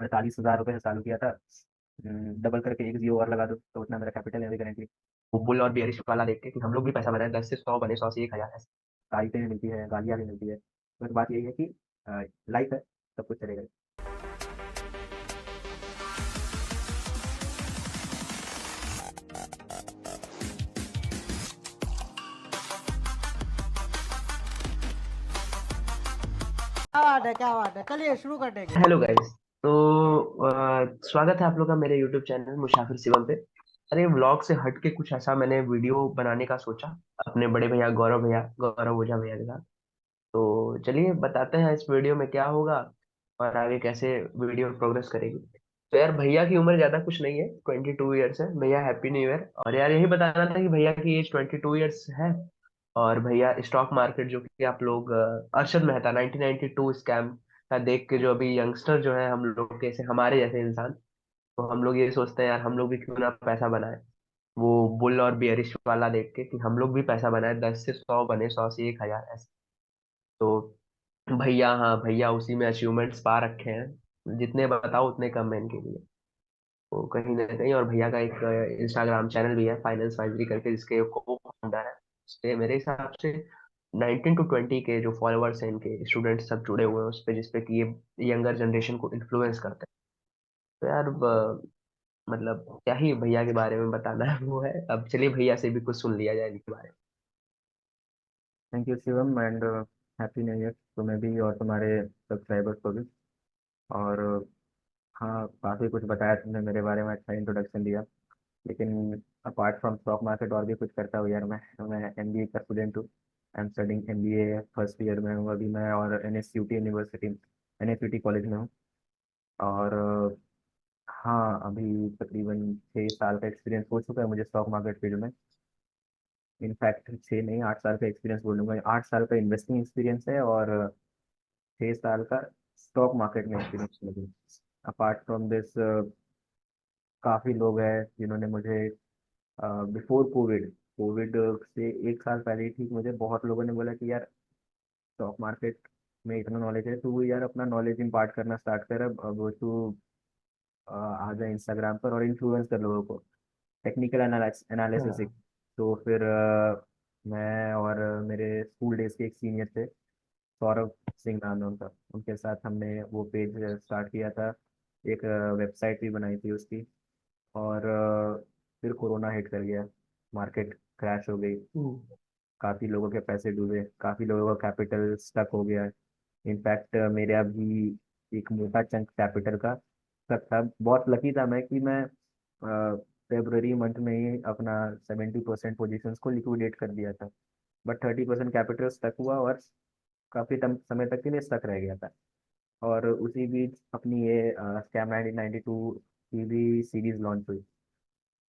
₹48,000 से चालू किया था। डबल करके एक जीरो और लगा दो तो उतना मेरा कैपिटल है करेंटली। वो बुल और बियरिश वाला देख के कि हम लोग भी पैसा बनाए, 10 से 100 बने, 100 से 1,000 ऐसे। तारीफें भी मिलती है, गालियाँ भी मिलती है, बस बात यही है कि लाइफ है, सब कुछ चलेगा। क्या बात है, क्या बात है। चलिए शुरू कर देंगे। Hello guys. तो स्वागत है आप लोग का मेरे यूट्यूब चैनल मुसाफिर शिवम पे। अरे व्लॉग से हट के कुछ ऐसा मैंने वीडियो बनाने का सोचा अपने बड़े भैया गौरव ओझा भैया के साथ। तो चलिए बताते हैं इस वीडियो में क्या होगा और आगे कैसे वीडियो प्रोग्रेस करेगी। तो यार भैया की उम्र ज्यादा कुछ नहीं है, 22 ईयर्स है। भैया हैप्पी न्यू ईयर। और यार यही बताना था कि भैया की एज 22 ईयर्स है। और भैया स्टॉक मार्केट जो कि आप लोग अरशद मेहता 1992 स्कैम का देख के, जो अभी यंगस्टर जो है हम लोग के, जैसे हमारे जैसे इंसान, तो हम लोग ये सोचते हैं यार हम लोग भी क्यों ना पैसा बनाए। वो बुल और बियरिश वाला देख के कि हम लोग भी पैसा बनाए, 10 से 100 बने, 100 से 1,000 ऐसे। तो भैया, हाँ भैया उसी में अचीवमेंट्स पा रखे हैं, जितने बताओ उतने कम है इनके लिए। तो कहीं ना कहीं, और भैया का एक इंस्टाग्राम चैनल भी है फाइनेंस वाइजरी करके, जिसके को फाउंडर है। उस पे मेरे हिसाब से 19 to 20 के जो फॉलोअर्स हैं, इनके स्टूडेंट्स सब जुड़े हुए हैं उस पे, जिसपे कि ये यंगर जनरेशन को इन्फ्लुएंस करते हैं। तो यार मतलब क्या ही भैया के बारे में बताना है, वो है। अब चलिए भैया से भी कुछ सुन लिया जाए इनके बारे thank you Shivam and happy new year तुम्हें भी और तुम्हारे सब्सक्राइबर्स को भी। और हाँ, काफ़ी कुछ बताया तुमने मेरे बारे में, अच्छा इंट्रोडक्शन दिया। लेकिन अपार्ट फ्रॉम स्टॉक मार्केट और भी कुछ करता हूँ यार। मैं एमबीए का स्टूडेंट हूँ। I am studying MBA, first year में हूँ अभी मैं, और एनएसयूटी यूनिवर्सिटी, एनएसयूटी कॉलेज में हूँ। और हाँ, अभी तकरीबन 6 साल का एक्सपीरियंस हो चुका है मुझे स्टॉक मार्केट फील्ड में। इनफैक्ट 6 नहीं, 8 साल का एक्सपीरियंस बोलूँगा। 8 साल का इन्वेस्टिंग एक्सपीरियंस है और 6 साल का स्टॉक मार्केट में एक्सपीरियंस लगी। अपार्ट फ्रॉम दिस काफ़ी लोग हैं जिन्होंने मुझे बिफोर कोविड, कोविड से 1 साल पहले ही ठीक, मुझे बहुत लोगों ने बोला कि यार स्टॉक मार्केट में इतना नॉलेज है, तू यार अपना नॉलेज इम्पार्ट करना स्टार्ट कर। अब तू आ जाए इंस्टाग्राम पर और इन्फ्लुएंस कर लोगों को, टेक्निकल में। एनालिसिस। तो फिर मैं और मेरे स्कूल डेज के एक सीनियर थे, सौरभ सिंह नाम है उनका, उनके साथ हमने वो पेज स्टार्ट किया था। एक वेबसाइट भी बनाई थी उसकी। और फिर कोरोना हिट कर गया, मार्केट क्रैश हो गई, हम्म। काफ़ी लोगों के पैसे डूबे, काफ़ी लोगों का कैपिटल स्टक हो गया। इनफैक्ट मेरे अभी एक मोटा चंक कैपिटल का स्टक था। बहुत लकी था मैं कि मैं फेब्रुवरी मंथ में ही अपना 70% पोजीशंस को लिक्विडेट कर दिया था। बट 30% कैपिटल स्टक हुआ और काफ़ी समय तक के लिए स्टक रह गया था। और उसी बीच अपनी ये स्कैम 1992 की भी सीरीज लॉन्च हुई।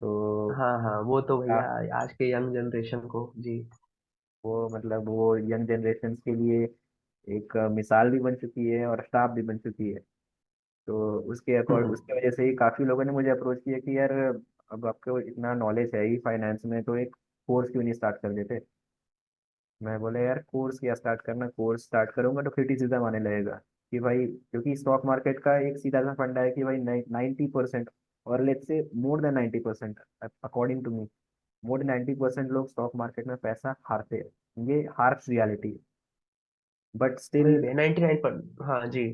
तो हाँ हाँ, वो तो आ, भैया आज के यंग जनरेशन को जी। वो मतलब वो यंग जनरेशन के लिए एक मिसाल भी बन चुकी है और स्टाफ भी बन चुकी है। तो उसके वजह से ही काफ़ी लोगों ने मुझे अप्रोच किया कि यार अब आपको इतना नॉलेज है ही फाइनेंस में, तो एक कोर्स क्यों नहीं स्टार्ट कर देते। मैं बोला यार कोर्स क्या स्टार्ट करना, कोर्स स्टार्ट करूंगा तो क्रिटिसिज्म आने लगेगा कि भाई, क्योंकि स्टॉक मार्केट का एक सीधा सा फंडा है कि भाई 90%, और let's say more than 90%, according to me more than 90% लोग स्टॉक मार्केट में पैसा हारते हैं। ये हार्श रियलिटी है। बट वही स्टिल, भैया 99 पर। हाँ जी।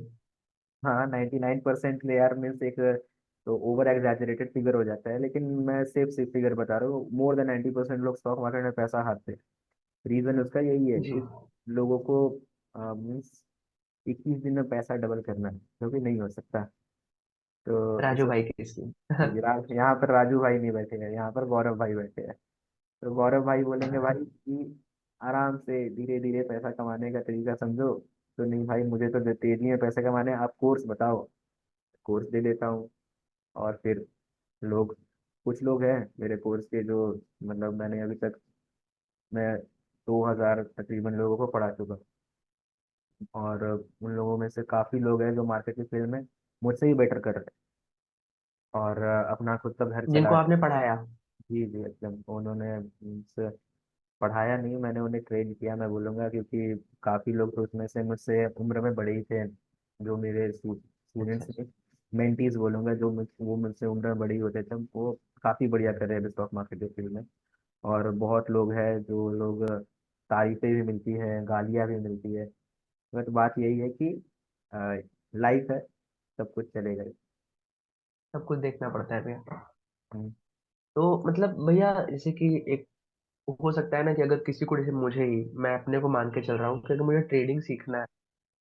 हाँ 99% यार मीन्स एक तो ओवर एग्जैजरेटेड फिगर हो जाता है, लेकिन मैं सिर्फ फिगर बता रहा हूँ। मोर देन 90% लोग स्टॉक मार्केट में पैसा हारते हैं। रीजन उसका यही है जी। कि लोगों को मीन्स 21 दिन में पैसा डबल करना है, जो कि नहीं हो सकता। तो इस राजू भाई की स्कीम। यहाँ पर राजू भाई नहीं बैठे हैं, यहाँ पर गौरव भाई बैठे हैं। तो गौरव भाई बोलेंगे भाई कि आराम से धीरे धीरे पैसा कमाने का तरीका समझो। तो नहीं भाई, मुझे तो तेजी में पैसे कमाने हैं, आप कोर्स बताओ, कोर्स दे देता हूँ। और फिर लोग, कुछ लोग हैं मेरे कोर्स के जो, मतलब मैंने अभी तक मैं 2,000 तकरीबन लोगों को पढ़ा चुका। और उन लोगों में से काफ़ी लोग हैं जो मार्केट की फील्ड में मुझसे ही बेटर कर रहे हैं और अपना खुद का घर चला जिनको रहे आपने पढ़ाया। हैं। जी जी, एकदम उन्होंने मुझसे पढ़ाया नहीं, मैंने उन्हें ट्रेन किया मैं बोलूँगा, क्योंकि काफ़ी लोग तो उसमें से मुझसे उम्र में बड़े ही थे जो मेरे अच्छा स्टूडेंट्स अच्छा। थे। मेंटीज बोलूंगा जो वो मुझसे उम्र में बड़ी होते थे, वो काफ़ी बढ़िया कर रहे हैं स्टॉक मार्केट के फील्ड में। और बहुत लोग हैं जो लोग तारीफें भी मिलती है, गालियाँ भी मिलती है। बट बात यही है कि लाइफ है, सब कुछ चलेगा ही। सब कुछ देखना पड़ता है भैया। हम्म, तो मतलब भैया जैसे कि एक हो सकता है ना कि अगर किसी को, जैसे मुझे ही, मैं अपने को मान के चल रहा हूँ कि अगर मुझे ट्रेडिंग सीखना है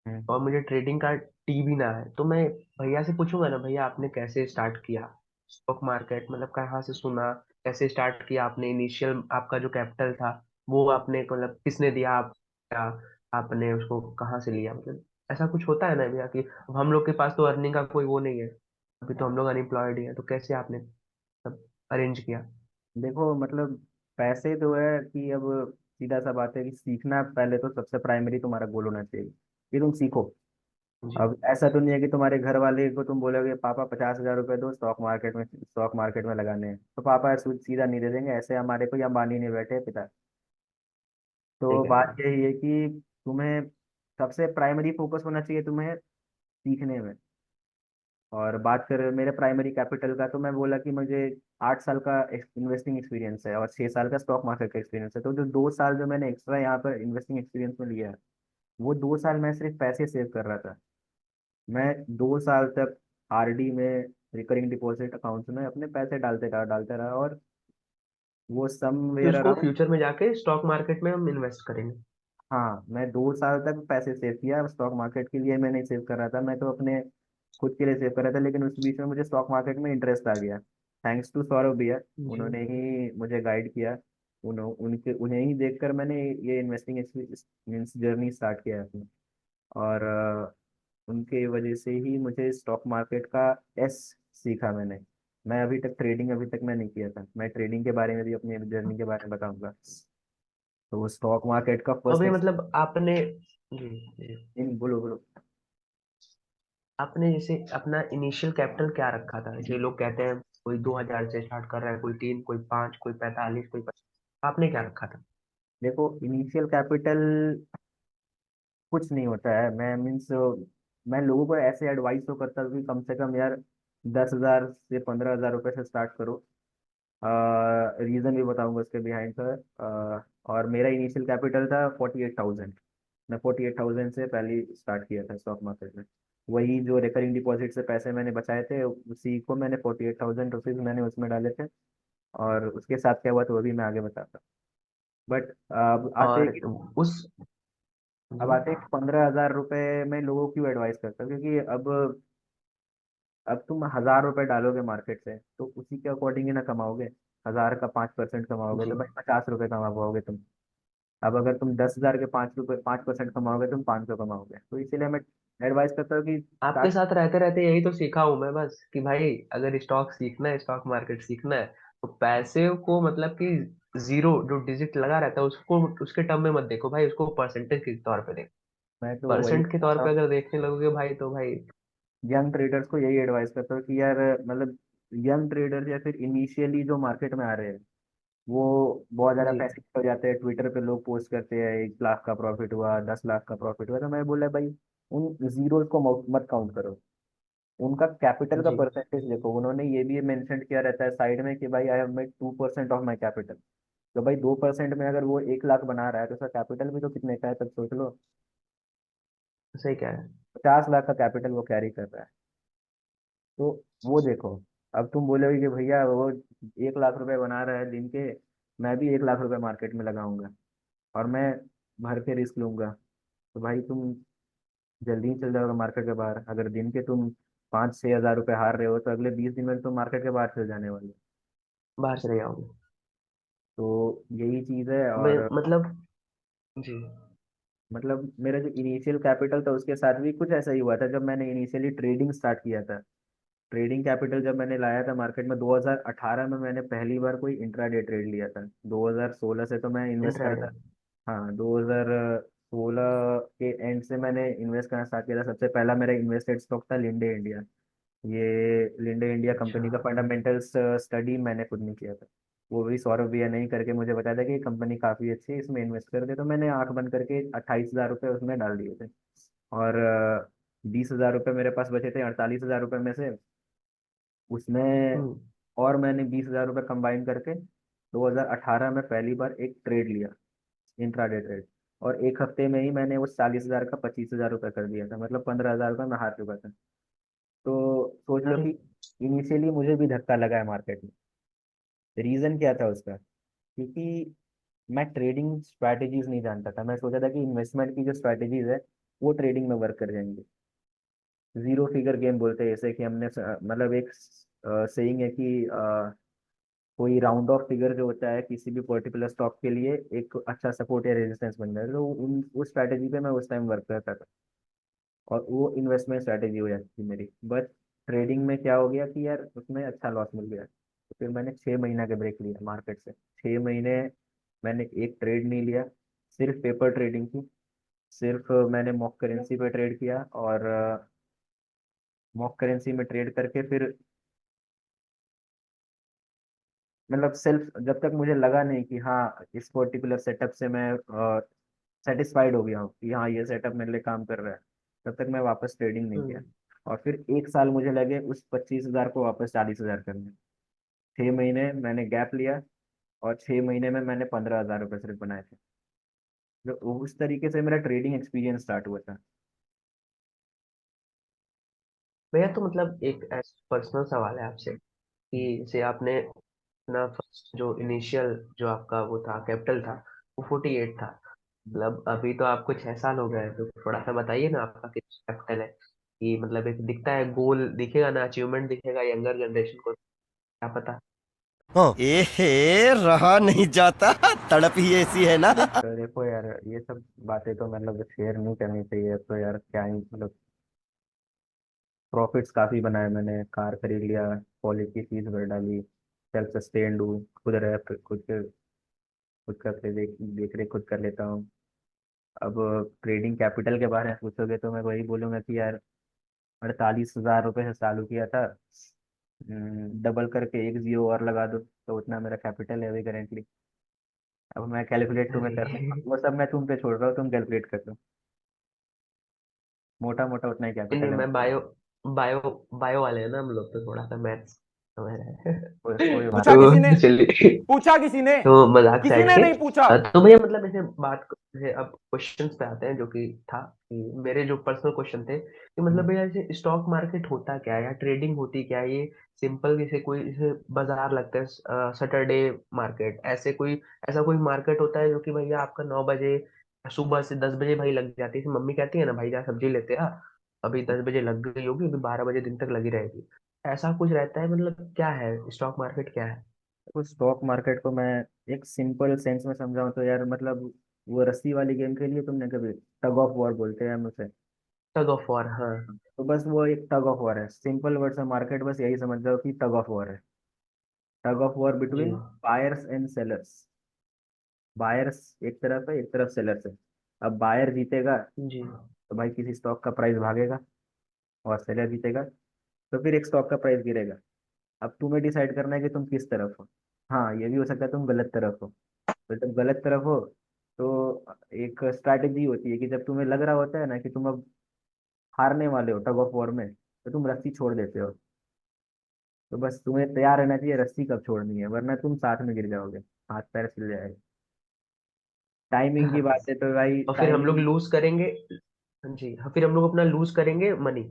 हम्म, और मुझे ट्रेडिंग का टी भी ना है, तो मैं भैया से पूछूंगा ना, भैया आपने कैसे स्टार्ट किया स्टॉक मार्केट, मतलब कहाँ से सुना, कैसे स्टार्ट किया आपने, इनिशियल आपका जो कैपिटल था वो आपने मतलब किसने दिया, आप क्या, आपने उसको कहाँ से लिया, मतलब ऐसा कुछ होता है ना भैया कि अब हम लोग के पास तो अर्निंग का कोई वो नहीं है, अभी तो हम लोग अनएम्प्लॉयड ही है, तो कैसे आपने सब अरेंज किया। देखो मतलब पैसे तो है कि अब सीधा सा बात है कि सीखना पहले तो सबसे प्राइमरी तुम्हारा गोल होना चाहिए कि तुम सीखो। जी। अब ऐसा तो नहीं है कि तुम्हारे घर वाले को तुम बोलोगे पापा 50,000 रुपए दो स्टॉक मार्केट में लगाने हैं, तो पापा सीधा नहीं दे देंगे। ऐसे हमारे कोई अंबानी नहीं बैठे हैं पिता। सही तो कह रहे बात हैं। यही है कि तुम्हें सबसे प्राइमरी फोकस होना चाहिए तुम्हें सीखने में। और बात करें मेरे प्राइमरी कैपिटल का, तो मैं बोला कि मुझे 8 साल का इन्वेस्टिंग एक्सपीरियंस है और 6 साल का स्टॉक मार्केट का एक्सपीरियंस है। तो जो 2 साल जो मैंने एक्स्ट्रा यहाँ पर इन्वेस्टिंग एक्सपीरियंस में लिया है, वो 2 साल मैं सिर्फ पैसे सेव कर रहा था। मैं 2 साल तक आरडी में, रिकरिंग डिपॉजिट अकाउंट्स में अपने पैसे डालते रहा और वो कि समवेयर उसको अराउंड। फ्यूचर में जाके स्टॉक मार्केट में हम इन्वेस्ट करेंगे। हाँ, मैं 2 साल तक पैसे सेव किया। स्टॉक मार्केट के लिए मैं नहीं सेव कर रहा था, मैं तो अपने खुद के लिए सेव कर रहा था। लेकिन उस बीच में मुझे स्टॉक मार्केट में इंटरेस्ट आ गया, थैंक्स टू सौरभ भैया। जी। उन्होंने ही मुझे गाइड किया। उन्हें ही देखकर मैंने ये इन्वेस्टिंग मीन्स जर्नी स्टार्ट किया है अपनी। और उनके वजह से ही मुझे स्टॉक मार्केट का एस सीखा मैंने। मैं अभी तक ट्रेडिंग अभी तक मैं नहीं किया था। मैं ट्रेडिंग के बारे में भी अपनी जर्नी के बारे में बताऊंगा। तो वो स्टॉक मार्केट का तो फर्स्ट अभी मतलब आपने, जी जी, बोलो बोलो। आपने जैसे अपना इनिशियल कैपिटल क्या रखा था, जैसे लोग कहते हैं कोई 2,000 से स्टार्ट कर रहा है, कोई 3, कोई 5, कोई 45, कोई 50, आपने क्या रखा था। देखो इनिशियल कैपिटल कुछ नहीं होता है। मैं मीन्स मैं लोगों को ऐसे एडवाइस तो करता हूँ कि कम से कम यार 10,000 से 15,000 रुपये से स्टार्ट करो। रीज़न भी बताऊंगा उसके बिहाइंड का। और मेरा इनिशियल कैपिटल था 48,000। मैं 48,000 से पहले स्टार्ट किया था स्टॉक मार्केट में। वही जो रिकरिंग डिपॉजिट से पैसे मैंने बचाए थे, उसी को मैंने 48,000 रुपीज़ मैंने उसमें डाले थे। और उसके साथ क्या हुआ तो वो भी मैं आगे बताता। बट अब आते और उस, अब जी, आते 15,000 रुपये में लोगों को क्यों एडवाइस करता हूँ, क्योंकि अब तुम 1,000 रुपये डालोगे मार्केट से तो उसी के अकॉर्डिंग ही ना कमाओगे। 1,000 का 5% कमाओगे जी, तो भाई 50 रुपये कमा पाओगे तुम। अब अगर तुम 10,000 के 5% कमाओगे तुम 500 कमाओगे। तो इसीलिए मैं एडवाइस करता हूँ कि आपके स्टार्ट। साथ रहते रहते यही तो सीखा हूं मैं बस, कि भाई अगर स्टॉक सीखना है, स्टॉक मार्केट सीखना है, तो पैसे को मतलब कि जीरो जो डिजिट लगा रहता है उसको उसके टर्म में मत देखो भाई, उसको परसेंटेज के तौर पे देखो। मैं तो वही परसेंट के तौर पे अगर देखने लगोगे भाई तो भाई। यंग ट्रेडर्स को यही एडवाइस करता हूँ कि यार मतलब यंग ट्रेडर्स या फिर इनिशियली जो मार्केट में आ रहे हैं, वो बहुत ज़्यादा जी। पैसे हो जाते हैं। ट्विटर पे लोग पोस्ट करते हैं 1 लाख का प्रॉफिट हुआ, 10 लाख का प्रॉफिट हुआ। तो मैं बोला भाई उन जीरोस को मत काउंट करो, उनका कैपिटल का जी। परसेंटेज देखो। उन्होंने ये भी मेंशन किया रहता है साइड में कि भाई I have made 2% of my capital. तो भाई 2% में अगर वो 1 लाख बना रहा है तो उसका कैपिटल भी तो कितने का है तब सोच लो। सही कह रहे हैं। 50 लाख का कैपिटल वो कैरी कर रहा है। तो वो देखो। अब तुम बोलोगे कि भैया वो 1 लाख रुपए बना रहा है दिन के, मैं भी 1 लाख रुपए मार्केट में लगाऊंगा और मैं भर के रिस्क लूंगा, तो भाई तुम जल्दी ही चल जाओगे मार्केट के बाहर। अगर दिन के तुम 5-6 हज़ार रुपए हार रहे हो तो अगले 20 दिन में तुम मार्केट के बाहर चल जाने वाले हो। बाहर चले जाओगे। तो यही चीज़ है। मैं और मतलब, जी। मतलब मेरा जो इनिशियल कैपिटल था उसके साथ भी कुछ ऐसा ही हुआ था जब मैंने इनिशियली ट्रेडिंग स्टार्ट किया था। ट्रेडिंग कैपिटल जब मैंने लाया था मार्केट में 2018 में, मैंने पहली बार कोई इंट्राडे ट्रेड लिया था। 2016 से तो मैं इन्वेस्ट इंट्राडे। करता। हाँ, 2016 के एंड से मैंने इन्वेस्ट करना स्टार्ट किया था। सबसे पहला मेरा इन्वेस्टेड स्टॉक था लिंडे इंडिया। ये लिंडे इंडिया अच्छा। कंपनी का फंडामेंटल्स स्टडी मैंने खुद नहीं किया था। वो भी सौरभ भैया नहीं करके मुझे बताया था कि ये कंपनी काफ़ी अच्छी है, इसमें इन्वेस्ट कर दे। तो मैंने आंख बंद करके 28,000 रुपये उसमें डाल दिए थे। और 20,000 रुपये मेरे पास बचे थे 48,000 रुपये में से। उसमें हम्म। और मैंने 20,000 रुपये कंबाइन करके 2018 में पहली बार एक ट्रेड लिया, इंट्राडे ट्रेड। और एक हफ्ते में ही मैंने उस 40,000 का 25,000 रुपये कर दिया था, मतलब 15,000 रुपये मैं हार चुका था। तो सोच लो अरे। कि इनिशियली मुझे भी धक्का लगा है मार्केट में। रीज़न क्या था उसका? क्योंकि मैं ट्रेडिंग स्ट्रैटेजीज नहीं जानता था। मैं सोचा था कि इन्वेस्टमेंट की जो स्ट्रैटेजीज है वो ट्रेडिंग में वर्क कर जाएंगी। जीरो फिगर गेम बोलते हैं, जैसे कि हमने मतलब एक सेइंग है कि कोई राउंड ऑफ फिगर जो होता है किसी भी पर्टिकुलर स्टॉक के लिए एक अच्छा सपोर्ट या रेजिस्टेंस बन जाए, तो उस स्ट्रैटेजी पे मैं उस टाइम वर्क करता था। और वो इन्वेस्टमेंट स्ट्रैटेजी हो जाती थी मेरी। बट ट्रेडिंग में क्या हो गया कि यार उसमें अच्छा लॉस मिल गया, तो फिर मैंने 6 महीना का ब्रेक लिया मार्केट से। 6 महीने मैंने एक ट्रेड नहीं लिया, सिर्फ पेपर ट्रेडिंग की। सिर्फ मैंने मॉक करेंसी पे ट्रेड किया, और मॉक करेंसी में ट्रेड करके फिर मतलब सेल्फ, जब तक मुझे लगा नहीं कि हाँ इस पर्टिकुलर सेटअप से मैं सेटिस्फाइड हो गया हूँ कि हाँ ये सेटअप मेरे लिए काम कर रहा है, तब तक मैं वापस ट्रेडिंग नहीं किया। हम्म। और फिर एक साल मुझे लगे उस 25,000 को वापस 40,000 करने। 6 महीने मैंने गैप लिया, और 6 महीने में मैंने 15,000 रुपये सिर्फ बनाए थे। तो उस तरीके से मेरा ट्रेडिंग एक्सपीरियंस स्टार्ट हुआ था। भैया तो मतलब एक पर्सनल सवाल है आपसे कि जैसे आपने अपना फर्स्ट जो इनिशियल जो आपका वो था कैपिटल था वो 48 था। मतलब अभी तो आपको 6 साल हो गए हैं, तो थोड़ा सा बताइए ना आपका कितना कैपिटल है कि मतलब एक दिखता है गोल दिखेगा ना, अचीवमेंट दिखेगा यंगर जनरेशन को, क्या पता। एहे रहा नहीं जाता, तड़प ही ऐसी है ना। तो देखो यार, ये सब बातें तो मतलब शेयर नहीं करनी चाहिए, तो यार क्या ही मतलब। प्रॉफिट्स काफ़ी बनाए मैंने, कार खरीद लिया, कॉलेज की फीस भर डाली, सेल्फ सस्टेन्ड हूँ, खुद रह खुद का देख रेख खुद कर लेता हूँ। अब ट्रेडिंग कैपिटल के बारे में पूछोगे तो मैं वही बोलूंगा कि यार 48,000 रुपये से चालू किया था। डबल करके एक जीरो और लगा दो तो उतना मेरा कैपिटल है अभी करेंटली। अब मैं कैलकुलेट तुम्हें अरे। कर, वो सब मैं तुम पे छोड़ रहा हूँ, तुम कैलकुलेट कर लो। मोटा मोटा उतना ही नहीं नहीं, कैपिटल है मैं मेरा। बायो बायो वाले हैं ना हम लोग, तो थोड़ा सा मैथ्स समझ रहे कोई हैं। बात पूछा नहीं। किसी ने? तो चलिए, पूछा किसी ने? तो मजाक किसी साइड ने पे। नहीं पूछा। तो भैया मतलब ऐसे जैसे अब क्वेश्चंस पे आते हैं जो कि था कि मेरे जो पर्सनल क्वेश्चन थे कि मतलब हम्म। भैया जैसे स्टॉक मार्केट होता क्या है या ट्रेडिंग होती क्या है, ये सिंपल जैसे कोई जैसे बाजार लगता है सैटरडे मार्केट, ऐसे कोई ऐसा कोई मार्केट होता है जो कि भैया आपका 9 बजे सुबह से 10 बजे भाई लग जाती है, जैसे मम्मी कहती है ना भाई जा सब्जी लेते आ, अभी 10 बजे लग गई होगी, अभी 12 बजे दिन तक लगी रहेगी, ऐसा कुछ रहता है? मतलब क्या है स्टॉक मार्केट, क्या है? तो स्टॉक मार्केट को मैं एक सिंपल सेंस में समझाऊं तो यार मतलब, वो रस्सी वाली गेम खेली है तुमने कभी? टग ऑफ वॉर बोलते हैं हम उसे। टग ऑफ वॉर, हाँ। तो बस वो एक टग ऑफ वॉर है, सिंपल वर्ड से मार्केट बस यही समझ जाओ कि टग ऑफ वॉर है। टग ऑफ वॉर जी between buyers and sellers. Buyers एक तरफ है, एक तरफ सेलर्स है। अब बायर जीतेगा जी तो भाई किसी स्टॉक का प्राइस भागेगा, और सेलर जीतेगा तो फिर एक स्टॉक का प्राइस गिरेगा। अब तुम्हें डिसाइड करना है कि तुम किस तरफ हो। हाँ ये भी हो सकता है तुम गलत तरफ हो। तो जब गलत तरफ हो तो एक स्ट्रैटेजी होती है कि जब तुम्हें लग रहा होता है ना कि तुम अब हारने वाले हो टग ऑफ वॉर में, तो तुम रस्सी छोड़ देते हो। तो बस तुम्हें तैयार रहना चाहिए रस्सी कब छोड़नी है, वरना तुम साथ में गिर जाओगे, हाथ पैर छिल जाएगा। टाइमिंग की बात है तो भाई और फिर हम लोग टाइमिंग। लूज करेंगे। हाँ जी, हाँ, फिर हम लोग अपना लूज करेंगे मनी,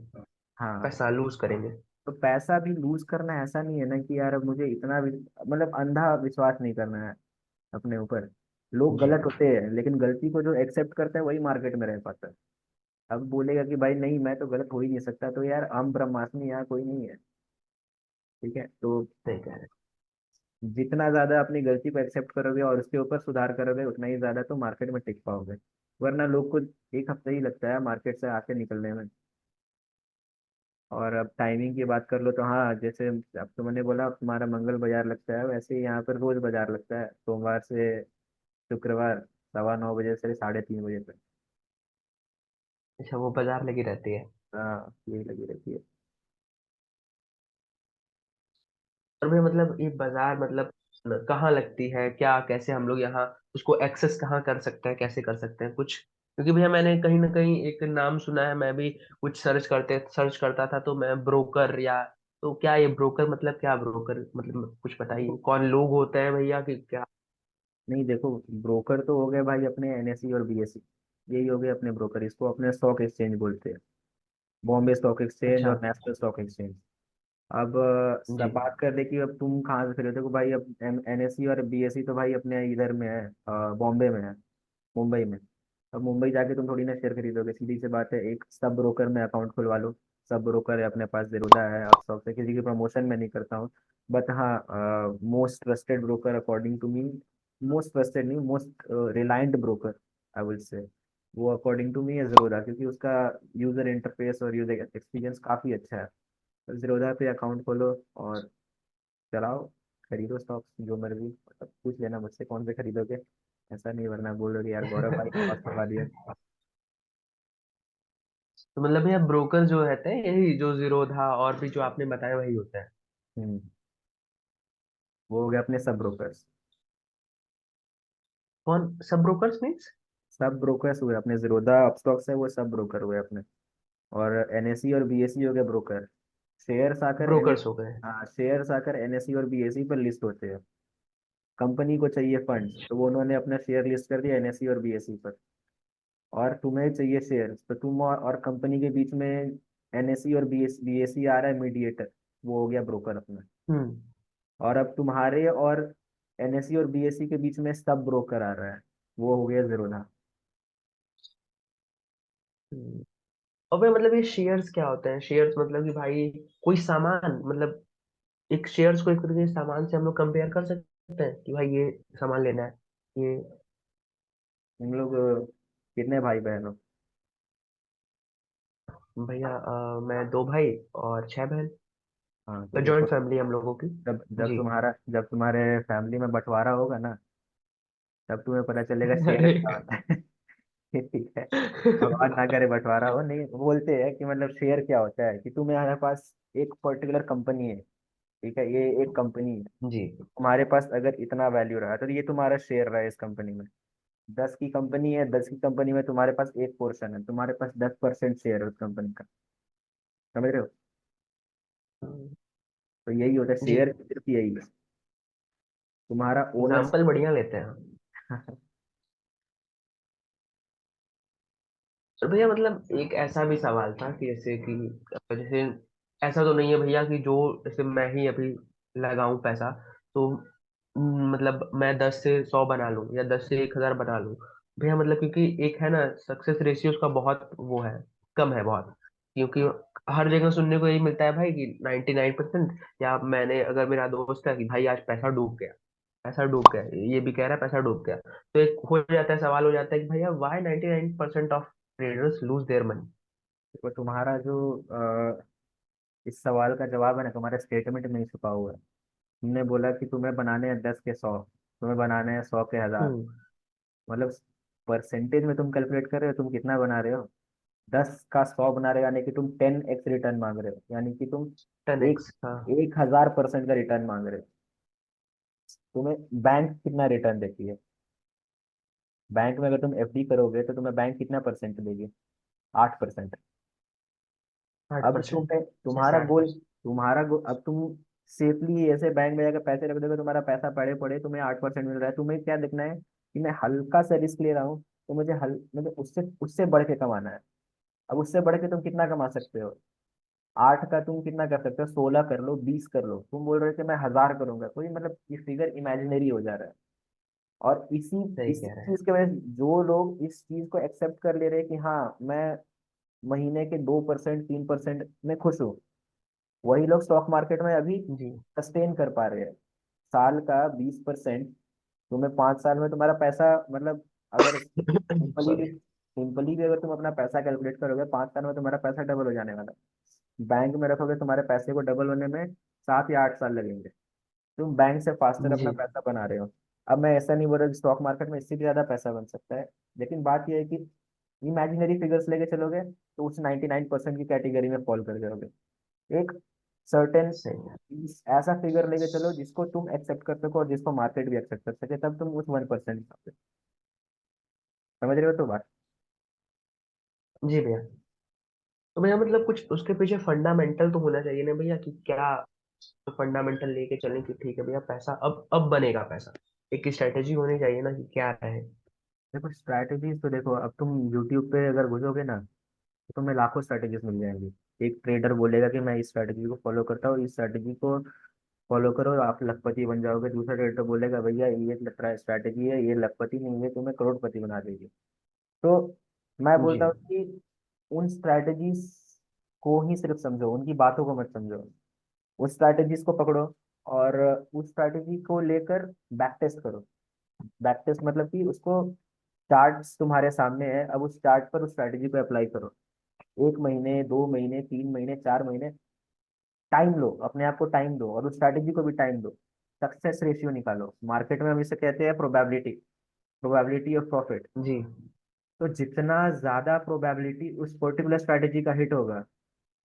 हाँ, पैसा लूज करेंगे। तो पैसा भी लूज करना ऐसा नहीं है ना कि यार अब मुझे इतना भी मतलब अंधा विश्वास नहीं करना है अपने ऊपर। लोग जी गलत होते हैं, लेकिन गलती को जो एक्सेप्ट करता है वही मार्केट में रह पाता है। अब बोलेगा कि भाई नहीं मैं तो गलत हो ही नहीं सकता, तो यार हम ब्रह्मास्मि यहाँ कोई नहीं है। ठीक है, तो सही कह रहे जितना ज्यादा अपनी गलती को एक्सेप्ट करोगे और उसके ऊपर सुधार करोगे, उतना ही ज्यादा तो मार्केट में टिक पाओगे। वरना लोग को एक हफ्ता ही लगता है मार्केट से आके निकलने में। और अब टाइमिंग की बात कर लो तो हाँ, जैसे अब तो मैंने बोला तुम्हारा मंगल बाजार लगता है, वैसे ही यहाँ पर रोज बाजार लगता है, सोमवार से शुक्रवार, 9:15 बजे से 3:30 बजे तक। हैं। अच्छा, वो बाजार लगी रहती है। हाँ यही लगी रहती है। और भैया मतलब ये बाजार मतलब कहाँ लगती है, क्या कैसे हम लोग यहाँ उसको एक्सेस कहाँ कर सकते हैं, कैसे कर सकते हैं कुछ? क्योंकि भैया मैंने कहीं ना कहीं एक नाम सुना है, मैं भी कुछ सर्च करता था तो मैं ब्रोकर या, तो क्या ये ब्रोकर मतलब क्या, ब्रोकर मतलब कुछ बताइए, देखो, कौन लोग होते हैं भैया कि क्या? नहीं देखो, ब्रोकर तो हो गए भाई अपने एनएसई और बीएसई, यही हो गए अपने ब्रोकर। इसको अपने स्टॉक एक्सचेंज बोलते हैं, बॉम्बे स्टॉक एक्सचेंज अच्छा। और नेशनल स्टॉक एक्सचेंज। अब जी। सब बात कर ले कि अब तुम कहाँ से खरीदते हो भाई। अब एनएसई और बीएसई तो भाई अपने इधर में है, बॉम्बे में है, मुंबई में। अब मुंबई जाके तुम थोड़ी ना शेयर खरीदोगे, सीधी सी बात है, एक सब ब्रोकर में अकाउंट खुलवा लो। सब ब्रोकर है अपने पास, जेरोदा है, अपस्टॉक से। किसी की प्रमोशन मैं नहीं करता हूँ, बट हाँ, most trusted broker according to me, most trusted नहीं, most reliant broker I will say, वो अकॉर्डिंग टू मी है जेरोदा, क्योंकि उसका यूजर इंटरफेस और यूजर एक्सपीरियंस काफ़ी अच्छा है। तो जेरोदा पे अकाउंट खोलो और चलाओ, खरीदो स्टॉक्स जो मर्जी। मतलब पूछ लेना मुझसे कौन से खरीदोगे, ऐसा नहीं, वरना बोलोगे यार गौरव भाई ने लॉस करवा दिया। तो मतलब भैया ब्रोकर जो रहते हैं यही जो जीरोधा और भी जो आपने बताया वही होता है? हम्म, वो हो गए अपने सब ब्रोकर्स। कौन सब ब्रोकर्स मीन्स? सब ब्रोकर्स हुए अपने, जीरोधा अपस्टॉक्स है वो सब ब्रोकर हुए अपने। और एनएसई और बीएसई हो गए ब्रोकर। शेयर्स आकर एन ब्रोकर्स हो गए। हाँ, शेयर्स आकर एनएसई और बीएसई पर लिस्ट होते हैं। कंपनी को चाहिए फंड्स तो वो उन्होंने अपना शेयर लिस्ट कर दिया एनएसई और बीएसई पर। और तुम्हें चाहिए शेयर्स तो तुम और कंपनी के बीच में एनएसई और बीएसई आ रहा है मीडिएटर, वो हो गया ब्रोकर अपना। हम्म। और अब तुम्हारे और एनएसई और बीएसई के बीच में सब ब्रोकर आ रहा है, वो हो गया जीरोधा। हम्म। और भाई मतलब ये शेयर्स क्या होते हैं? शेयर्स मतलब कि भाई कोई सामान, मतलब एक शेयर्स को एक तरीके से सामान से हम लोग कंपेयर कर सकते हैं कि भाई ये सामान लेना है ये? तुम लोग कितने भाई बहन हो? भैया मैं दो भाई और छह बहन। हाँ तो देखो, जॉइंट फैमिली हम लोगों की। जब जब जी। तुम्हारा जब तुम्हारे फैमिली में बंटवारा होगा ना, तब तुम्हें पता चलेगा शेयर अरे। क्या होता है। ठीक है, भगवान ना करे बंटवारा हो। नहीं, बोलते हैं कि मतलब शेयर क्या होता है, कि तुम्हारे पास एक पर्टिकुलर कंपनी है, ठीक है, ये एक कंपनी है, जी। तुम्हारे पास अगर इतना वैल्यू रहा तो ये तुम्हारा शेयर रहा है इस कंपनी में। 10 की कंपनी है, 10 की कंपनी में तुम्हारे पास एक पोर्शन है, तुम्हारे पास 10% शेयर है उस कंपनी का। समझ रहे हो? तो यही होता है जी। शेयर, सिर्फ यही है, तुम्हारा ओनर। एग्जाम्पल बढ़िया लेते हैं। और भैया मतलब एक ऐसा भी सवाल था कि जैसे ऐसा तो नहीं है भैया कि जो जैसे मैं ही अभी लगाऊं पैसा तो मतलब मैं 10 से 100 बना लूं या 10 से 1,000 बना लूं? भैया मतलब क्योंकि एक है ना, सक्सेस रेशियो उसका बहुत वो है, कम है बहुत। क्योंकि हर जगह सुनने को यही मिलता है भाई कि 99%, या मैंने अगर मेरा दोस्त है कि भाई आज पैसा डूब गया, पैसा डूब गया, ये भी कह रहा है पैसा डूब गया, तो एक हो जाता है, सवाल हो जाता है कि भैया why 99% of traders lose their money? देखो, तुम्हारा जो इस सवाल का जवाब है ना, तुम्हारे स्टेटमेंट में ही छुपा हुआ है। तुमने बोला कि तुम्हें बनाने हैं 10 के 100, तुम्हें बनाने हैं 100 के 1000। हम्म। मतलब परसेंटेज में तुम कैलकुलेट कर रहे हो, तुम कितना बना रहे हो। 10 का 100 बना रहे हो, यानी कि तुम 10x रिटर्न मांग रहे हो, यानी कि तुम टेन एक एक्स हाँ। 1000% का रिटर्न मांग रहे हो। तुम्हें बैंक कितना रिटर्न देती है? बैंक में अगर तुम एफडी करोगे तो तुम्हें बैंक कितना परसेंट देगी? 8%। आठ अब परसेंट तुम्हें, 6 से 8%। तुम्हारा गोल, अब तुम सेफली ऐसे बैंक में जाकर पैसे रख दोगे, तुम्हारा पैसा पड़े पड़े तुम्हें 8% मिल रहा है। तुम्हें क्या देखना है कि मैं हल्का सा रिस्क ले रहा हूँ, तो मुझे उससे उससे बढ़ के कमाना है। अब उससे बढ़ के तुम कितना कमा सकते हो? 8 का तुम कितना कर सकते हो? 16 कर लो, 20 कर लो। तुम बोल रहे थे मैं 1000 करूंगा, कोई मतलब ये फिगर इमेजिनरी हो जा रहा है। और सही इसी कह रहे हैं। चीज की वजह से जो लोग इस चीज को एक्सेप्ट कर ले रहे हैं कि हाँ मैं महीने के 2% 3% में खुश हूँ, वही लोग स्टॉक मार्केट में अभी जी। सस्टेन कर पा रहे हैं। साल का 20%, तुम्हें 5 साल में तुम्हारा पैसा, मतलब अगर सॉरी। सिंपली भी अगर तुम अपना पैसा कैलकुलेट करोगे, 5 साल में तुम्हारा पैसा डबल हो जाने वाला है। बैंक में रखोगे, तुम्हारे पैसे को डबल होने में 7 या 8 साल लगेंगे। तुम बैंक से फास्टर अपना जी। पैसा बना रहे हो। अब मैं ऐसा नहीं बोल रहा कि स्टॉक मार्केट में इससे भी ज्यादा पैसा बन सकता है, लेकिन बात यह है कि इमेजिनरी फिगर्स लेके चलोगे तो उस 99% की कैटेगरी में फॉल कर जाओगे। एक सर्टेन सही है। ऐसा फिगर लेके चलो जिसको तुम एक्सेप्ट कर सको और जिसको मार्केट भी एक्सेप्ट कर सके, तब तुम उस 1% समझ रहे हो तो बात। जी भैया। तो भैया मतलब कुछ उसके पीछे फंडामेंटल तो होना चाहिए ना भैया, कि क्या फंडामेंटल लेके चलें कि ठीक है भैया पैसा अब बनेगा पैसा। एक स्ट्रेटेजी होनी चाहिए ना कि क्या रहे। देखो स्ट्रैटेजीज तो देखो, अब तुम यूट्यूब पे अगर घुसोगे ना तो तुम्हें लाखों स्ट्रैटेजीज मिल जाएंगी। एक ट्रेडर बोलेगा कि मैं इस स्ट्रैटेजी को फॉलो करता हूँ, इस स्ट्रैटेजी को फॉलो करो आप लखपति बन जाओगे। दूसरा ट्रेडर बोलेगा भैया ये स्ट्रैटेजी है, ये लखपति नहीं है, तुम्हें करोड़पति बना देगी। तो मैं जी। बोलता हूँ कि उन स्ट्रैटेजीज को ही सिर्फ समझो, उनकी बातों को मत समझो। उस स्ट्रैटेजीज को पकड़ो और उस स्ट्रैटेजी को लेकर बैक टेस्ट करो। बैक टेस्ट मतलब कि उसको, चार्ट्स तुम्हारे सामने है, अब उस चार्ट पर उस स्ट्रैटेजी को अप्लाई करो। 1 महीने, 2 महीने, 3 महीने, 4 महीने टाइम लो, अपने आप को टाइम दो और उस स्ट्रैटेजी को भी टाइम दो। सक्सेस रेशियो निकालो, मार्केट में हम इसे कहते हैं प्रोबेबिलिटी, प्रोबेबिलिटी ऑफ प्रॉफिट। जी। तो जितना ज्यादा प्रोबेबिलिटी उस पर्टिकुलर स्ट्रैटेजी का हिट होगा,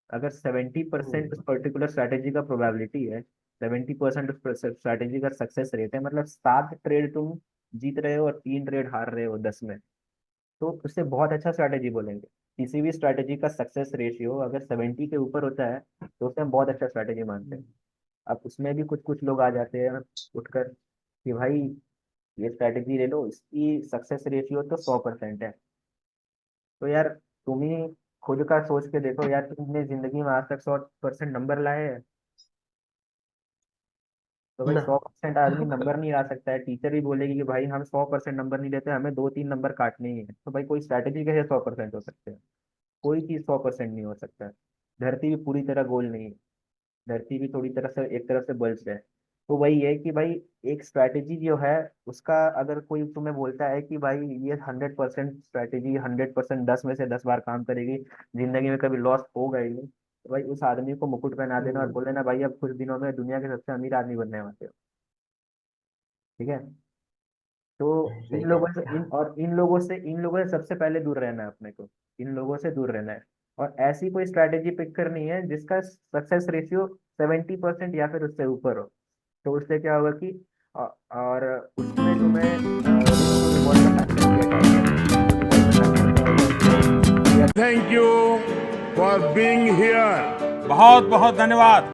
अगर 70% उस हम्म। पर्टिकुलर स्ट्रैटेजी का प्रोबेबिलिटी है, 70% उस स्ट्रैटेजी का सक्सेस रेट है, मतलब 7 ट्रेड तुम जीत रहे हो और 3 ट्रेड हार रहे हो 10 में, तो उससे बहुत अच्छा स्ट्रैटेजी बोलेंगे। किसी भी स्ट्रैटेजी का सक्सेस रेशियो अगर 70 के ऊपर होता है तो उसे हम बहुत अच्छा स्ट्रैटेजी मानते हैं। अब उसमें भी कुछ कुछ लोग आ जाते हैं उठकर कि भाई ये स्ट्रैटेजी ले लो, इसकी सक्सेस रेशियो तो 100% है। तो यार तुम ही खुद का सोच के देखो यार, तुमने जिंदगी में आज तक 100% नंबर लाए हैं? तो भाई ना। 100% आदमी नंबर नहीं ला सकता है। टीचर भी बोलेगी कि भाई हम 100% नंबर नहीं लेते, हमें 2-3 नंबर काटने ही है। तो भाई कोई स्ट्रैटेजी कैसे 100% हो सकते हैं? कोई चीज 100% नहीं हो सकता है। धरती भी पूरी तरह गोल नहीं है, धरती भी थोड़ी तरह से, एक तरफ से बल्ज है। तो वही है कि भाई एक स्ट्रैटेजी जो है उसका, अगर कोई तुम्हें बोलता है कि भाई ये 100% स्ट्रैटेजी 100% 10 में से 10 बार काम करेगी, जिंदगी में कभी लॉस होगा ही नहीं, तो भाई उस आदमी को मुकुट पहना देना और हम्म। बोल देना भाई अब कुछ दिनों में दुनिया के सबसे अमीर आदमी बनने वाले हो। ठीक है? तो सही इन कह लोगों रहे से हैं भैया। इन लोगों से सबसे पहले दूर रहना है अपने को। इन लोगों से दूर रहना है और ऐसी कोई स्ट्रैटेजी पिक करनी है जिसका सक्सेस रेशियो 70% या फिर उससे ऊपर हो। तो उससे क्या होगा कि और उसमें तुम्हें रिस्क टू रिवॉर्ड का फैक्टर भी अच्छा होगा। रिस्क टू रिवॉर्ड का फैक्टर क्या होगा कि भाई Thank you for being here. बहुत बहुत धन्यवाद।